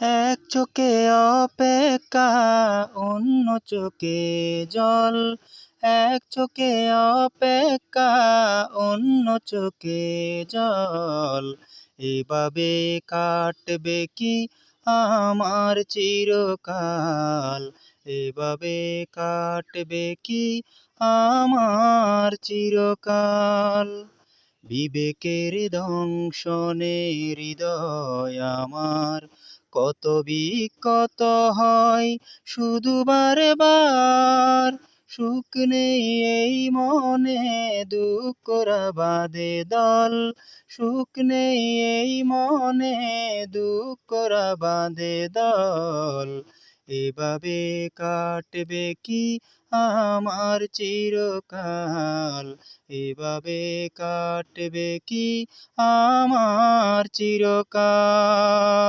এক চোখে অপেক্ষা, অন্য চোখে জল। এক চোখে অপেক্ষা, অন্য চোখে জল। এভাবে কাটবে কি আমার চিরকাল? এভাবে কাটবে কি আমার চিরকাল? বিবেকের দংশনে হৃদয় আমার কত বিকত হয় শুধু বারে বার। সুখ নেই এই মনে, দুঃখরা বাঁধে দল। সুখ নেই এই মনে, দুঃখরা বাঁধে দল। এভাবে কাটবে কি আমার চিরকাল? এভাবে কাটবে কি আমার চিরকাল?